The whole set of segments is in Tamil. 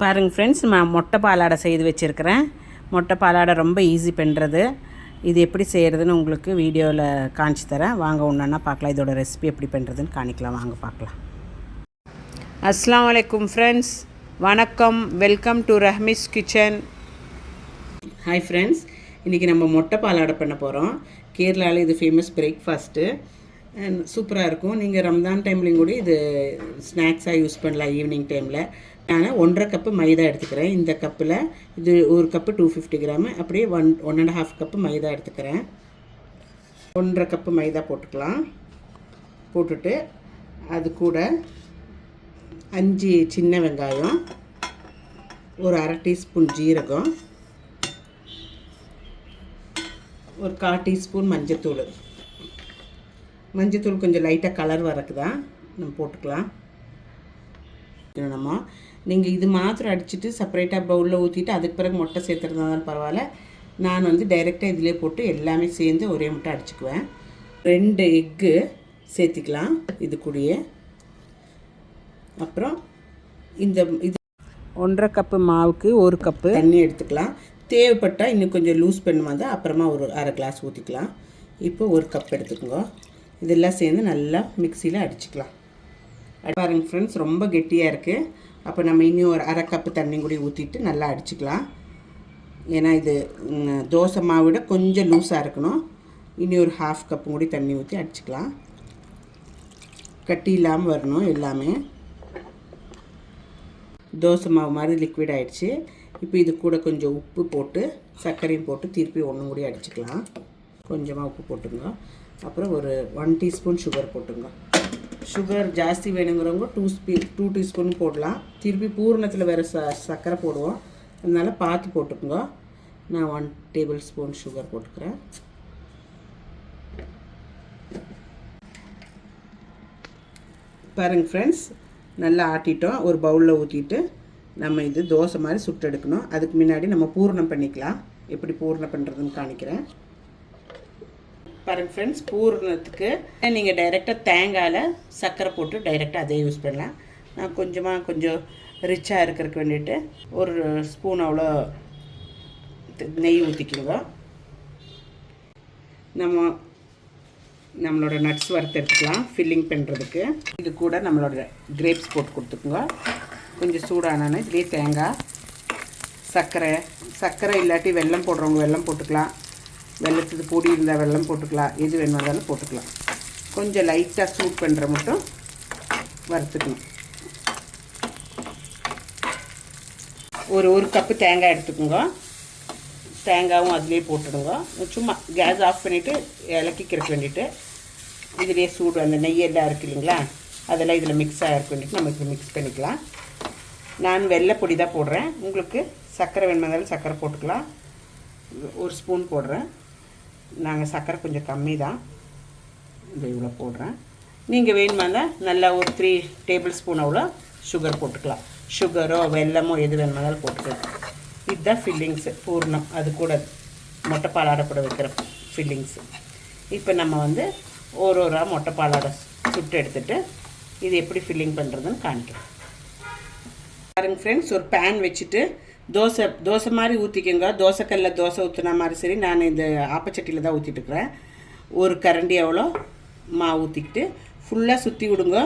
பாருங்கள் ஃப்ரெண்ட்ஸ், நான் மொட்டை பாலாடை செய்து வச்சுருக்கிறேன். மொட்டை பாலாடை ரொம்ப ஈஸி பண்ணுறது. இது எப்படி செய்கிறதுன்னு உங்களுக்கு வீடியோவில் காமிச்சு தரேன். வாங்க ஒன்றா பார்க்கலாம். இதோட ரெசிபி எப்படி பண்ணுறதுன்னு காணிக்கலாம். வாங்க பார்க்கலாம். அஸ்ஸலாமு அலைக்கும் ஃப்ரெண்ட்ஸ், வணக்கம். Welcome to Rahmi's kitchen. Hi friends, இன்றைக்கி நம்ம மொட்டை பாலாடை பண்ண போகிறோம். கேரளாவில் இது ஃபேமஸ் பிரேக்ஃபாஸ்ட்டு. சூப்பராக இருக்கும். நீங்கள் ரம்ஜான் டைம்லேயும் கூட இது ஸ்நாக்ஸாக யூஸ் பண்ணலாம். ஈவினிங் டைமில் நான் 1.5 கப்பு மைதா எடுத்துக்கிறேன். இந்த கப்பில் இது ஒரு கப்பு 250 கிராமு, அப்படியே 1.5 கப்பு மைதா எடுத்துக்கிறேன். 1.5 கப்பு மைதா போட்டுக்கலாம். போட்டுட்டு அது கூட 5 சின்ன வெங்காயம், ஒரு 1/2 டீஸ்பூன் ஜீரகம், ஒரு 1/4 டீஸ்பூன் மஞ்சத்தூள். மஞ்சத்தூள் கொஞ்சம் லைட்டாக கலர் வரக்கு தான் நம்ம போட்டுக்கலாம். நீங்கள் இது மாத்திரம் அடிச்சுட்டு செப்பரேட்டாக பவுலில் ஊற்றிட்டு அதுக்கு பிறகு மொட்டை சேர்த்துறதுனாலும் பரவாயில்ல. நான் டைரெக்டாக இதிலே போட்டு எல்லாமே சேர்ந்து ஒரே முட்டை அடிச்சுக்குவேன். 2 எக்கு சேர்த்திக்கலாம் இது கூடயே. அப்புறம் இது 1.5 கப்பு மாவுக்கு 1 கப்பு தண்ணி எடுத்துக்கலாம். தேவைப்பட்டால் இன்னும் கொஞ்சம் லூஸ் பண்ணுவாங்க, அப்புறமா ஒரு 1/2 கிளாஸ் ஊற்றிக்கலாம். இப்போ 1 கப் எடுத்துக்கோங்க. இதெல்லாம் சேர்ந்து நல்லா மிக்சியில் அடிச்சுக்கலாம். பாருங்கள் ஃப்ரெண்ட்ஸ், ரொம்ப கெட்டியாக இருக்குது. அப்போ நம்ம இன்னும் ஒரு 1/2 கப்பு தண்ணி கூட ஊற்றிட்டு நல்லா அடிச்சுக்கலாம். ஏன்னா இது தோசை மாவை விட கொஞ்சம் லூஸாக இருக்கணும். இன்னும் ஒரு 1/2 கப்பு கூட தண்ணி ஊற்றி அடிச்சுக்கலாம். கட்டி இல்லாமல் வரணும். எல்லாமே தோசை மாவு மாதிரி லிக்விட் ஆகிடுச்சு. இப்போ இது கூட கொஞ்சம் உப்பு போட்டு சர்க்கரையும் போட்டு திருப்பி ஒன்றும் கூட அடிச்சுக்கலாம். கொஞ்சமாக உப்பு போட்டுங்க. அப்புறம் ஒரு 1 டீஸ்பூன் சுகர் போட்டுங்க. சுகர் ஜாஸ்தி வேணுங்கிறவங்க 2 டீஸ்பூன் போடலாம். திருப்பி பூரணத்தில் வேறு சர்க்கரை போடுவோம், அதனால் பார்த்து போட்டுக்கோங்க. நான் 1 டேபிள் ஸ்பூன் சுகர் போட்டுக்கிறேன். பாருங்கள் ஃப்ரெண்ட்ஸ், நல்லா ஆட்டிட்டோம். ஒரு பவுலில் ஊற்றிட்டு நம்ம இது தோசை மாதிரி சுட்டு எடுக்கணும். அதுக்கு முன்னாடி நம்ம பூரணம் பண்ணிக்கலாம். எப்படி பூரணம் பண்ணுறதுன்னு காணிக்கிறேன். பாருங்கள் ஃப்ரெண்ட்ஸ், பூரணத்துக்கு நீங்கள் டைரெக்டாக தேங்காயில் சர்க்கரை போட்டு டைரெக்டாக அதே யூஸ் பண்ணலாம். நான் கொஞ்சம் ரிச்சாக இருக்கிறதுக்கு வேண்டிட்டு ஒரு ஸ்பூன் அவ்வளோ நெய் ஊற்றிக்குங்க. நம்மளோட நட்ஸ் வறுத்து எடுத்துக்கலாம் ஃபில்லிங் பண்ணுறதுக்கு. இது கூட நம்மளோட கிரேப்ஸ் போட்டு கொடுத்துக்குங்க. கொஞ்சம் சூடானோன்னு இதுலேயே தேங்காய், சர்க்கரை இல்லாட்டி வெல்லம் போடுறவங்க வெல்லம் போட்டுக்கலாம். வெள்ளத்துக்கு பொடி இருந்தால் வெல்லம் போட்டுக்கலாம். எது வேணுமானாலும் போட்டுக்கலாம். கொஞ்சம் லைட்டாக சூட் பண்ணுற மட்டும் வறுத்துக்கணும். ஒரு கப்பு தேங்காய் எடுத்துக்கோங்க. தேங்காயும் அதிலே போட்டுடுங்க. சும்மா கேஸ் ஆஃப் பண்ணிவிட்டு இலக்கிக்கிறதுக்கு வேண்டிட்டு இதிலே சூடு அந்த நெய்யெல்லாம் இருக்குது இல்லைங்களா, அதெல்லாம் இதில் மிக்ஸ் ஆகிருக்கு வேண்டிட்டு நம்ம இதில் மிக்ஸ் பண்ணிக்கலாம். நான் வெள்ளை பொடி தான் போடுறேன். உங்களுக்கு சர்க்கரை வேணுமானாலும் சர்க்கரை போட்டுக்கலாம். 1 ஸ்பூன் போடுறேன். நாங்கள் சர்க்கரை கொஞ்சம் கம்மி தான், இந்த இவ்வளோ போடுறேன். நீங்கள் வேணுமாங்க நல்லா ஒரு 3 டேபிள் ஸ்பூன் அவ்வளோ சுகர் போட்டுக்கலாம். சுகரோ வெல்லமோ எது வேணுமானாலும் போட்டுக்கலாம். இதுதான் ஃபில்லிங்ஸு, பூர்ணம். அது கூட மொட்டை பாலாடை கூட வைக்கிற ஃபில்லிங்ஸு. இப்போ நம்ம ஒரு மொட்டை பாலாடை சுட்டு எடுத்துகிட்டு இது எப்படி ஃபில்லிங் பண்ணுறதுன்னு காணிக்கிறோம். பாருங்கள் ஃப்ரெண்ட்ஸ், ஒரு பேன் வச்சுட்டு தோசை மாதிரி ஊற்றிக்கோங்க. தோசைக்கல்ல தோசை ஊற்றின மாதிரி சரி. நான் இந்த ஆப்பச்சட்டியில் தான் ஊற்றிட்டுருக்குறேன். ஒரு கரண்டி அவ்வளோ மாவு ஊற்றிக்கிட்டு ஃபுல்லாக சுற்றி விடுங்க.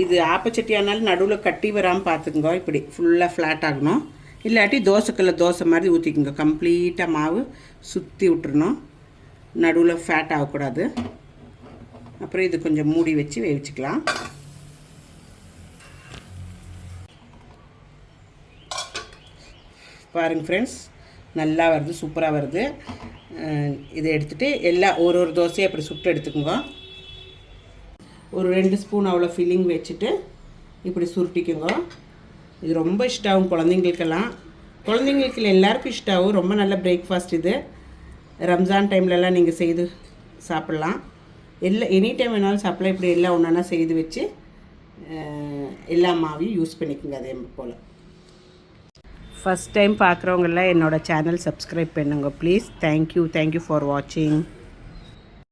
இது ஆப்பச்சட்டி ஆனாலும் நடுவில் கட்டி வராமல் பார்த்துக்குங்க. இப்படி ஃபுல்லாக ஃப்ளாட் ஆகணும். இல்லாட்டி தோசைக்கல்ல தோசை மாதிரி ஊற்றிக்குங்க. கம்ப்ளீட்டாக மாவு சுற்றி விட்டுறணும். நடுவில் ஃபேட் ஆகக்கூடாது. அப்புறம் இது கொஞ்சம் மூடி வச்சு வேவிச்சிக்கலாம். பாருங்கள் ஃப்ரெண்ட்ஸ், நல்லா வருது, சூப்பராக வருது. இதை எடுத்துகிட்டு எல்லாம் ஒரு தோசையை அப்படி சுட்டு எடுத்துக்கோங்க. ஒரு 2 ஸ்பூன் அவ்வளோ ஃபில்லிங் வச்சுட்டு இப்படி சுருட்டிக்குங்க. இது ரொம்ப இஷ்டம் ஆகும் குழந்தைங்களுக்கு எல்லாருக்கும் இஷ்டம் ஆகும். ரொம்ப நல்ல பிரேக்ஃபாஸ்ட் இது. ரம்ஜான் டைம்லலாம் நீங்கள் செய்து சாப்பிட்லாம். எனி டைம் வேணாலும் சாப்பிட்லாம். இப்படி எல்லாம் ஒன்றா செய்து வச்சு எல்லா மாவையும் யூஸ் பண்ணிக்கோங்க. அதே போல் ஃபஸ்ட் டைம் பார்க்குறவங்கெல்லாம் என்னோடய சேனல் சப்ஸ்கிரைப் பண்ணுங்க ப்ளீஸ். தேங்க்யூ ஃபார் வாட்சிங்.